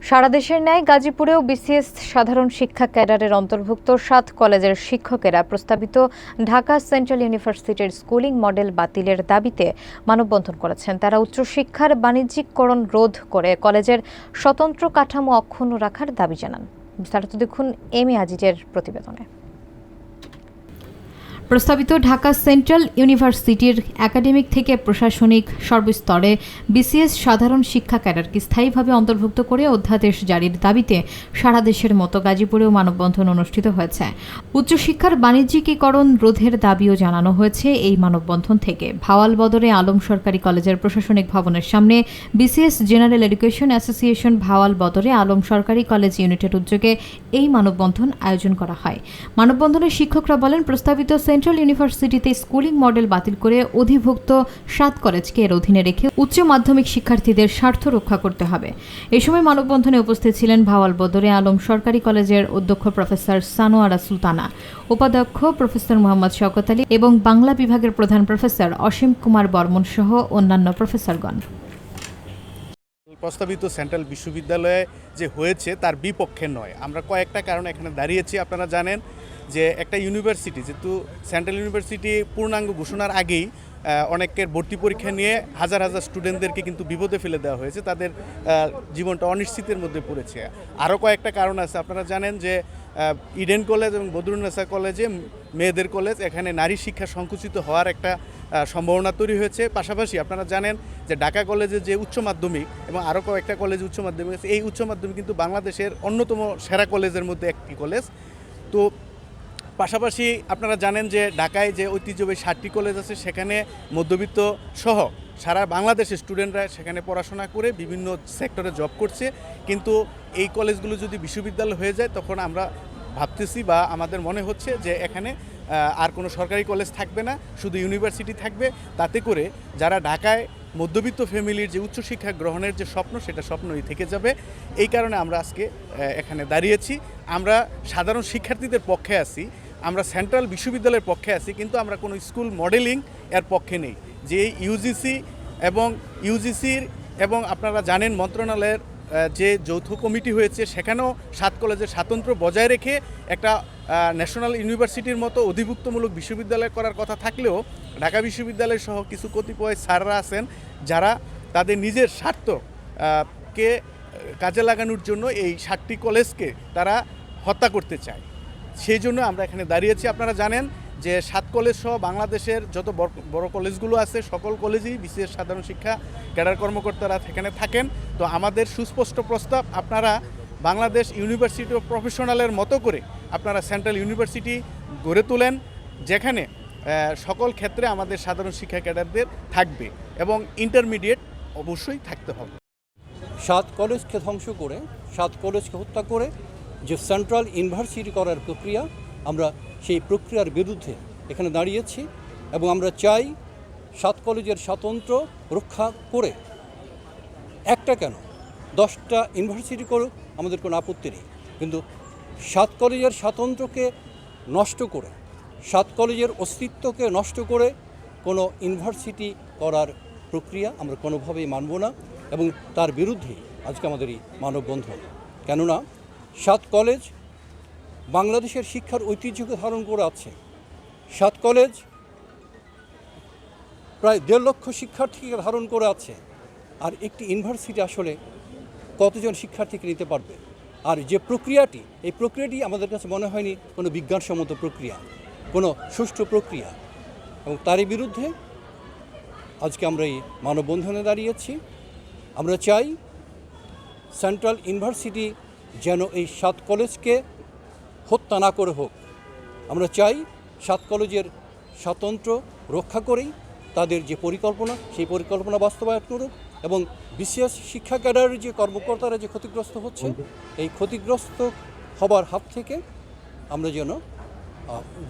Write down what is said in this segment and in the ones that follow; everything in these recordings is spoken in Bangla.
সারা দেশের ন্যায় গাজীপুরেও বিসিএস সাধারণ শিক্ষা ক্যাডারের অন্তর্ভুক্ত ৭ কলেজের শিক্ষকেরা প্রস্তাবিত ঢাকা সেন্ট্রাল ইউনিভার্সিটির স্কুলিং মডেল বাতিলের দাবিতে মানববন্ধন করেছেন। তারা উচ্চশিক্ষার বাণিজ্যিককরণ রোধ করে কলেজের স্বতন্ত্র কাঠামো অক্ষুণ্ণ রাখার দাবি জানান। বিস্তারিত দেখুন এম এ আজিজের প্রতিবেদনে। প্রস্তাবিত ঢাকা সেন্ট্রাল ইউনিভার্সিটির একাডেমিক থেকে প্রশাসনিক সর্বস্তরে বিসিএস সাধারণ শিক্ষা ক্যাডারকে স্থায়ীভাবে অন্তর্ভুক্ত করে অধ্যাদেশ জারির দাবিতে সারা দেশের মতো গাজীপুরেও মানববন্ধন অনুষ্ঠিত হয়েছে। উচ্চশিক্ষার বাণিজ্যিকীকরণ রোধের দাবিও জানানো হয়েছে এই মানববন্ধন থেকে। ভাওয়াল বদরে আলম সরকারি কলেজের প্রশাসনিক ভবনের সামনে BCS general education association Bhawal Badre Alam সরকারি কলেজ ইউনিটের উদ্যোগে এই মানববন্ধন আয়োজন করা হয়। মানববন্ধনে শিক্ষকরা বলেন, প্রস্তাবিত সেন্ট্রাল ইউনিভার্সিটিতে স্কুলিং মডেল বাতিল করে অধিভুক্ত ৭ কলেজকে এর অধীনে রেখে উচ্চ মাধ্যমিক শিক্ষার্থীদের স্বার্থ রক্ষা করতে হবে। এই সময় মানববন্ধনে উপস্থিত ছিলেন ভাওয়াল বদরে আলম সরকারি কলেজের অধ্যক্ষ প্রফেসর সানোয়ারা সুলতানা, উপাধ্যক্ষ প্রফেসর মোহাম্মদ শওকত আলী এবং বাংলা বিভাগের প্রধান প্রফেসর অসীম কুমার বর্মন সহ অন্যান্য প্রফেসরগণ। প্রস্তাবিত সেন্ট্রাল বিশ্ববিদ্যালয়ে যে হয়েছে তার বিপক্ষে নয়। আমরা কয়েকটা কারণে এখানে দাঁড়িয়েছি। আপনারা জানেন যে একটা ইউনিভার্সিটি, যেহেতু সেন্ট্রাল ইউনিভার্সিটি পূর্ণাঙ্গ ঘোষণার আগেই অনেকের ভর্তি পরীক্ষা নিয়ে হাজার হাজার স্টুডেন্টদেরকে কিন্তু বিপদে ফেলে দেওয়া হয়েছে, তাদের জীবনটা অনিশ্চিতের মধ্যে পড়েছে। আরও কয়েকটা কারণ আছে। আপনারা জানেন যে ইডেন কলেজ এবং বদরুন্নেসা কলেজে মেয়েদের কলেজ, এখানে নারী শিক্ষা সংকুচিত হওয়ার একটা সম্ভাবনা তৈরি হয়েছে। পাশাপাশি আপনারা জানেন যে ঢাকা কলেজে যে উচ্চ মাধ্যমিক এবং আরও কয়েকটা কলেজ উচ্চ মাধ্যমিক আছে, এই উচ্চ মাধ্যমিক কিন্তু বাংলাদেশের অন্যতম সেরা কলেজের মধ্যে একটি কলেজ। তো পাশাপাশি আপনারা জানেন যে ঢাকায় যে ঐতিহ্যবাহী 7টি কলেজ আছে, সেখানে মধ্যবিত্ত সহ সারা বাংলাদেশের স্টুডেন্টরা সেখানে পড়াশোনা করে বিভিন্ন সেক্টরে জব করছে। কিন্তু এই কলেজগুলো যদি বিশ্ববিদ্যালয় হয়ে যায়, তখন আমরা ভাবতেছি বা আমাদের মনে হচ্ছে যে এখানে আর কোনো সরকারি কলেজ থাকবে না, শুধু ইউনিভার্সিটি থাকবে। তাতে করে যারা ঢাকায় মধ্যবিত্ত ফ্যামিলির যে উচ্চশিক্ষা গ্রহণের যে স্বপ্ন, সেটা স্বপ্নই থেকে যাবে। এই কারণে আমরা আজকে এখানে দাঁড়িয়েছি। আমরা সাধারণ শিক্ষার্থীদের পক্ষে আছি, আমরা সেন্ট্রাল বিশ্ববিদ্যালয়ের পক্ষে আছি, কিন্তু আমরা কোনো স্কুল মডেলিং এর পক্ষে নেই। যে ইউজিসির এবং আপনারা জানেন মন্ত্রণালয়ের যে যৌথ কমিটি হয়েছে, সেখানেও 7 কলেজের স্বাতন্ত্র্য বজায় রেখে একটা ন্যাশনাল ইউনিভার্সিটির মতো অধিভুক্তমূলক বিশ্ববিদ্যালয় করার কথা থাকলেও ঢাকা বিশ্ববিদ্যালয় সহ কিছু কতিপয় স্যাররা আছেন যারা তাদের নিজের স্বার্থকে কাজে লাগানোর জন্য এই 7টি কলেজকে তারা হত্যা করতে চায়। সেই জন্য আমরা এখানে দাঁড়িয়েছি। আপনারা জানেন যে 7 কলেজ সহ বাংলাদেশের যত বড় কলেজগুলো আছে, সকল কলেজেই বিশেষ সাধারণ শিক্ষা ক্যাডার কর্মকর্তারা সেখানে থাকেন। তো আমাদের সুস্পষ্ট প্রস্তাব, আপনারা বাংলাদেশ ইউনিভার্সিটি অফ প্রফেশনালের মতো করে আপনারা সেন্ট্রাল ইউনিভার্সিটি গড়ে তোলেন, যেখানে সকল ক্ষেত্রে আমাদের সাধারণ শিক্ষা ক্যাডারদের থাকবে এবং ইন্টারমিডিয়েট অবশ্যই থাকতে হবে। 7 কলেজকে ধ্বংস করে, 7 কলেজকে হত্যা করে যে সেন্ট্রাল ইউনিভার্সিটি করার প্রক্রিয়া, আমরা সেই প্রক্রিয়ার বিরুদ্ধে এখানে দাঁড়িয়েছি এবং আমরা চাই 7 কলেজের স্বাতন্ত্র্য রক্ষা করে, একটা কেন 10টা ইউনিভার্সিটি করুক, আমাদের কোনো আপত্তি নেই। কিন্তু 7 কলেজের স্বাতন্ত্র্যকে নষ্ট করে, 7 কলেজের অস্তিত্বকে নষ্ট করে কোনো ইউনিভার্সিটি করার প্রক্রিয়া আমরা কোনোভাবেই মানব না এবং তার বিরুদ্ধেই আজকে আমাদের এই মানববন্ধন। কেননা 7 কলেজ বাংলাদেশের শিক্ষার ঐতিহ্যকে ধারণ করে আছে। 7 কলেজ প্রায় 1.5 লক্ষ শিক্ষার্থীকে ধারণ করে আছে। আর একটি ইউনিভার্সিটি আসলে কতজন শিক্ষার্থীকে নিতে পারবে? আর যে প্রক্রিয়াটি, এই প্রক্রিয়াটি আমাদের কাছে মনে হয়নি কোনো বিজ্ঞানসম্মত প্রক্রিয়া, কোনো সুষ্ঠু প্রক্রিয়া, এবং তারই বিরুদ্ধে আজকে আমরা এই মানববন্ধনে দাঁড়িয়েছি। আমরা চাই সেন্ট্রাল ইউনিভার্সিটি যেন এই 7 কলেজকে হত্যা না করে হোক। আমরা চাই 7 কলেজের স্বাতন্ত্র্য রক্ষা করেই তাদের যে পরিকল্পনা, সেই পরিকল্পনা বাস্তবায়ন করুক এবং বিশেষ শিক্ষা ক্যাডারের যে কর্মকর্তারা যে ক্ষতিগ্রস্ত হচ্ছে, এই ক্ষতিগ্রস্ত হবার হাত থেকে আমরা যেন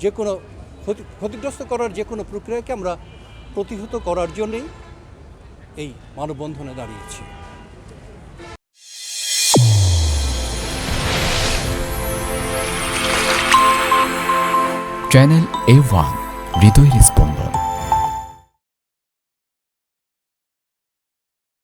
যে কোনো ক্ষতিগ্রস্ত করার যে কোনো প্রক্রিয়াকে আমরা প্রতিহত করার জন্যেই এই মানববন্ধনে দাঁড়িয়েছি। চ্যানেল A1 হৃদয় রেসপন্স।